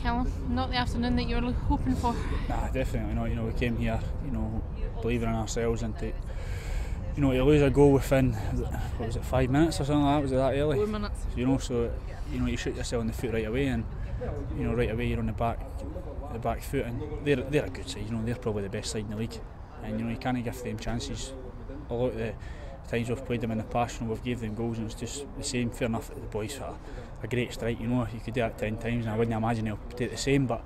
Callum? Not the afternoon that you were hoping for? Nah, definitely not. We came here, believing in ourselves, and to lose a goal within, what was it, 5 minutes or something like that? Was it that early? 4 minutes. So you shoot yourself in the foot right away, and right away you're on the back foot, and they're a good side. They're probably the best side in the league, and you can't give them chances. A lot of the times we've played them in the past, we've gave them goals, and it's just the same. Fair enough, the boys had a great strike. You could do that 10 times, and I wouldn't imagine they'll take the same. But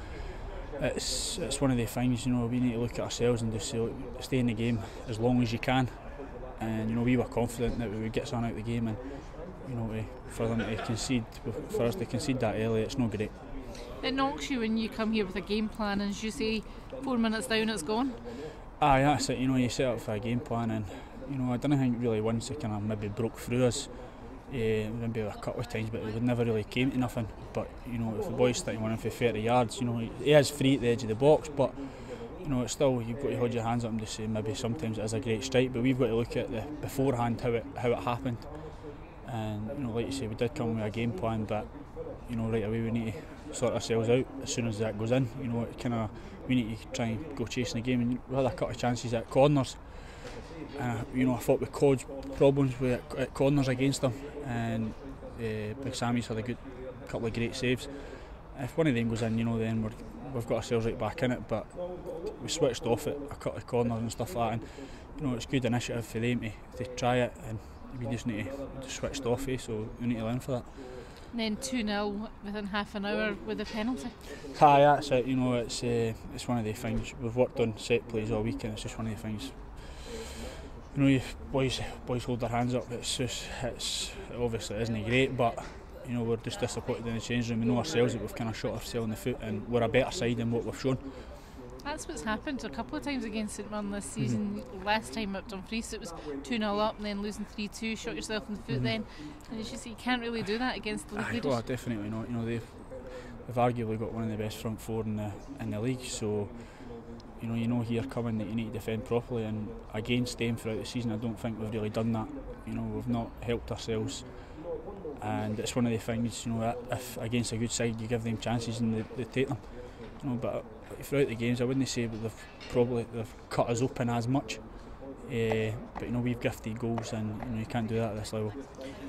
it's one of the things. We need to look at ourselves and just say, look, stay in the game as long as you can. And we were confident that we would get something out of the game, and for them to concede, for us to concede that early, it's not great. It knocks you when you come here with a game plan, and as you say, 4 minutes down, it's gone. Aye, that's it. You set up for a game plan, and I don't think really once it kind of maybe broke through us. Maybe a couple of times, but it never really came to nothing. But if the boy's starting running for 30 yards, he is free at the edge of the box, but it's still, you've got to hold your hands up and just say maybe sometimes it is a great strike, but we've got to look at the beforehand, how it happened. And like you say, we did come with a game plan, but right away we need to sort ourselves out as soon as that goes in. We need to try and go chasing the game, and we had a couple of chances at corners. I thought we caused problems at corners against them, and Big Sammy's had a good couple of great saves. If one of them goes in, then we've got ourselves right back in it. But we switched off at a couple of corners and stuff like that, and it's good initiative for them to try it, and we just need to just switched off, so we need to learn for that. And then 2-0 within half an hour with a penalty. Aye, that's it. It's one of the things we've worked on set plays all week, and it's just one of the things. Boys hold their hands up. It obviously isn't great, but we're just disappointed in the change room. We know ourselves that we've kind of shot ourselves in the foot, and we're a better side than what we've shown. That's what's happened a couple of times against St Mirren this season. Last time at Dumfries it was 2-0 up and then losing 3-2, shot yourself in the foot then. And as you say, you can't really do that against the league leaders. Well, definitely not. They've arguably got one of the best front four in the league, so here coming that you need to defend properly, and against them throughout the season I don't think we've really done that. We've not helped ourselves, and it's one of the things, if against a good side you give them chances and they take them. But throughout the games I wouldn't say that they've cut us open as much, but we've gifted goals, and you can't do that at this level.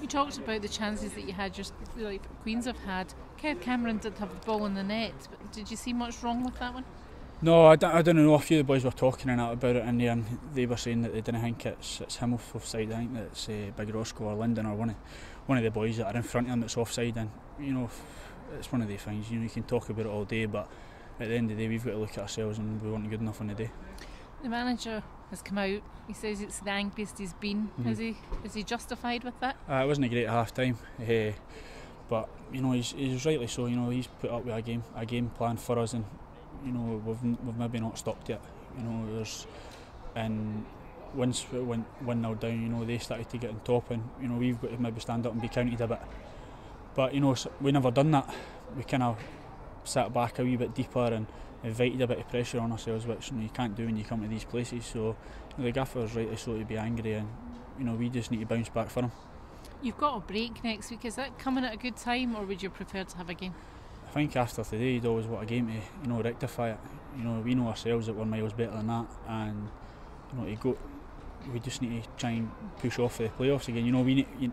You talked about the chances that you had, just like Queens have had. Cameron did have the ball in the net, but did you see much wrong with that one? No, I don't know. A few of the boys were talking about it in there, and they were saying that they didn't think it's him offside. I think that it's Big Roscoe or Lyndon or one of the boys that are in front of him that's offside. And it's one of the things. You can talk about it all day, but at the end of the day, we've got to look at ourselves, and we weren't good enough on the day. The manager has come out. He says it's the angriest he's been. Is he justified with that? It wasn't a great half time, but he's rightly so. He's put up with a game plan for us, and we've maybe not stopped yet. And once we went 1-0 down, they started to get on top, and we've got to maybe stand up and be counted a bit. But we never done that. We kind of sat back a wee bit deeper and invited a bit of pressure on ourselves, which you can't do when you come to these places. So the gaffer's rightly so to be angry, and we just need to bounce back for him. You've got a break next week. Is that coming at a good time, or would you prefer to have a game? I think after today you'd always want a game to rectify it. We know ourselves that we're miles better than that, and we just need to try and push off for the playoffs again.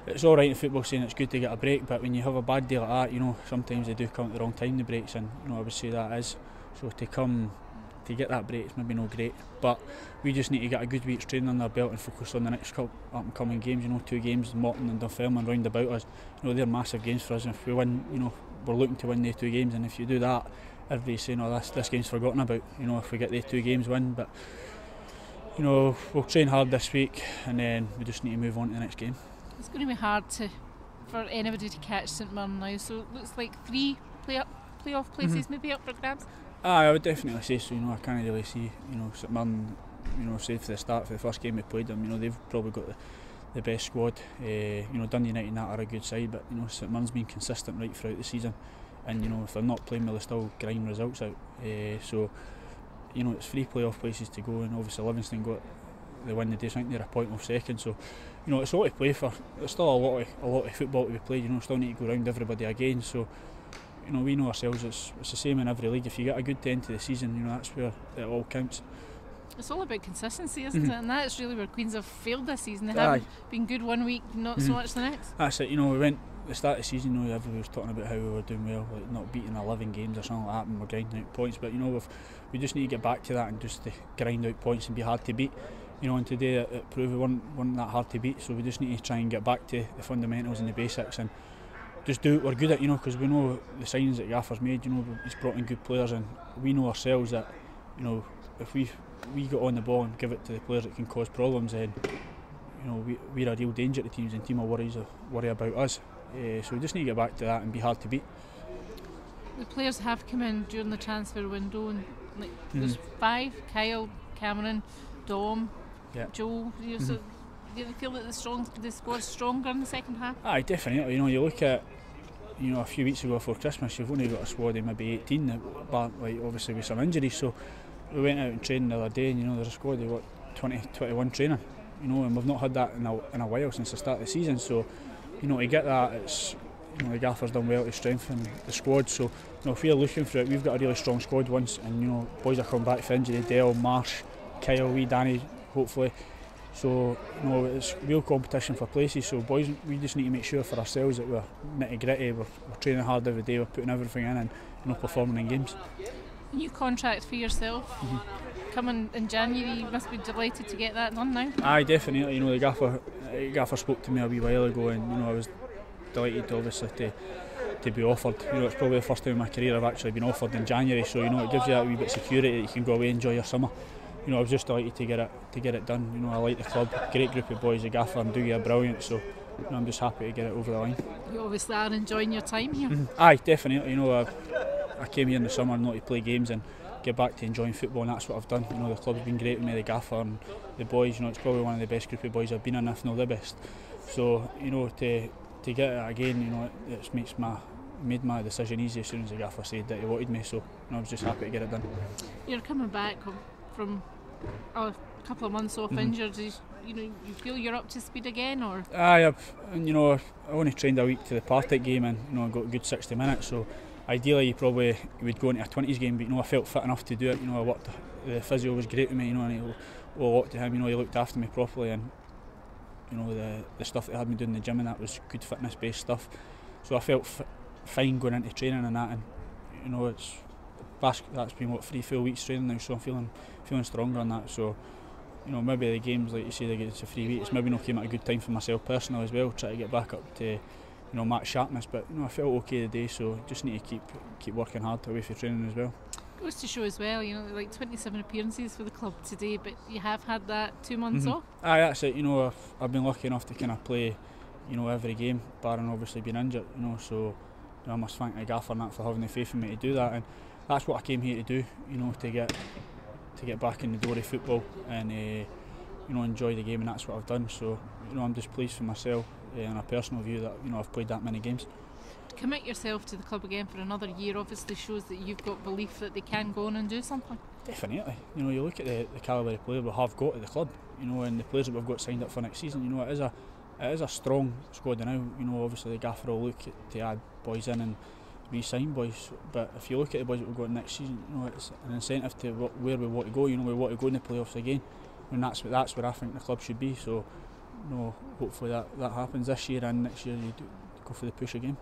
It's all right in football saying it's good to get a break, but when you have a bad day like that, sometimes they do come at the wrong time, the breaks, and I would say that is. So to get that break is maybe not great, but we just need to get a good week's training under our belt and focus on the next couple up and coming games. 2 games, Morton and Dunfermline round about us. They're massive games for us, and if we win, we're looking to win the 2 games, and if you do that, everybody's saying, this game's forgotten about, if we get the 2 games win. But we'll train hard this week, and then we just need to move on to the next game. It's going to be hard for anybody to catch St Mirren now, so it looks like 3 playoff places maybe up for grabs. I would definitely say so. I can't really see St Mirren, say for the start, for the first game we played them, they've probably got the best squad. Dundee United and that are a good side, but St Mirren's been consistent right throughout the season, and if they're not playing well, they still grind results out. So it's 3 playoff places to go, and obviously Livingston got the win today, so I think they're a point off second. So it's a lot to play for. There's still a lot of football to be played. Still need to go round everybody again. So you know, we know ourselves, it's the same in every league. If you get a good end to the season, you know, that's where it all counts. It's all about consistency, isn't it? And that's really where Queens have failed this season. They haven't been good one week, not so much the next. That's it. You know, we went the start of the season. You know, everybody was talking about how we were doing well, like not beating 11 games or something like that, and we're grinding out points. But you know, we just need to get back to that and just to grind out points and be hard to beat. You know, and today it proved we weren't that hard to beat. So we just need to try and get back to the fundamentals and the basics and just do what we're good at. You know, because we know the signings that Gaffer's made. You know, he's brought in good players, and we know ourselves that, you know, if we get on the ball and give it to the players that can cause problems, then, you know, we're a real danger to teams, and team will worry about us. So we just need to get back to that and be hard to beat. The players have come in during the transfer window, and like there's 5: Kyle, Cameron, Dom, Joe. You know, so do you feel that the squad's stronger in the second half? Aye, definitely. You know, you look at, you know, a few weeks ago before Christmas, you've only got a squad of maybe 18, but like obviously with some injuries. So we went out and trained the other day, and you know, there's a squad of 21 training. You know, and we've not had that in a while since the start of the season. So, you know, to get that, it's, you know, the Gaffer's done well to strengthen the squad. So, you know, if we're looking for it, we've got a really strong squad once, and you know, boys are coming back from injury. Dale, Marsh, Kyle, wee Danny, hopefully. So, you know, it's real competition for places. So, boys, we just need to make sure for ourselves that we're nitty gritty, we're training hard every day, we're putting everything in, and, you know, performing in games. New contract for yourself coming in January. You must be delighted to get that done now. Aye, definitely. You know, the Gaffer spoke to me a wee while ago, and you know, I was delighted obviously to be offered. You know, it's probably the first time in my career I've actually been offered in January, so you know, it gives you that wee bit of security that you can go away and enjoy your summer. You know, I was just delighted to get it done. You know, I like the club, great group of boys. The Gaffer and Dougie are brilliant, so you know, I'm just happy to get it over the line. You obviously are enjoying your time here. Aye, definitely. You know, I came here in the summer not to play games and get back to enjoying football, and that's what I've done. You know, the club's been great with me, the Gaffer and the boys. You know, it's probably one of the best group of boys I've been in, if not the best. So, you know, to get it again, you know, it made my decision easy as soon as the Gaffer said that he wanted me. So, you know, I was just happy to get it done. You're coming back from a couple of months off injured. You know, you feel you're up to speed again, or? Aye, you know, I only trained a week to the Partick game, and you know, I got a good 60 minutes. So ideally, you would go into a 20s game, but you know, I felt fit enough to do it. You know, I worked. The physio was great with me. You know, and he owed a lot to him. You know, he looked after me properly, and you know, the stuff that had me doing in the gym and that was good fitness-based stuff. So I felt fine going into training and that, and you know, that's been 3 full weeks training now. So I'm feeling stronger on that. So, you know, maybe the games, like you say, it's a 3 weeks. Maybe not came at a good time for myself personally as well. Try to get back up to, you know, match sharpness. But you know, I felt okay today, so just need to keep working hard away for training as well. Goes to show as well, you know, like 27 appearances for the club today, but you have had that 2 months off. Aye, that's it. You know, I've been lucky enough to kind of play, you know, every game, barring obviously being injured. You know, so you know, I must thank the Gaffer and that for having the faith in me to do that, and that's what I came here to do. You know, to get back in the door of football and you know, enjoy the game, and that's what I've done. So you know, I'm just pleased for myself on a personal view that, you know, I've played that many games. Commit yourself to the club again for another year obviously shows that you've got belief that they can go on and do something. Definitely. You know, you look at the calibre of player we have got at the club, you know, and the players that we've got signed up for next season. You know, it is a strong squad now. You know, obviously the Gaffer will look to add boys in and re-sign boys, but if you look at the boys that we've got next season, you know, it's an incentive to where we want to go. You know, we want to go in the playoffs again, and that's where I think the club should be. So, you know, hopefully that happens this year, and next year you do go for the push again.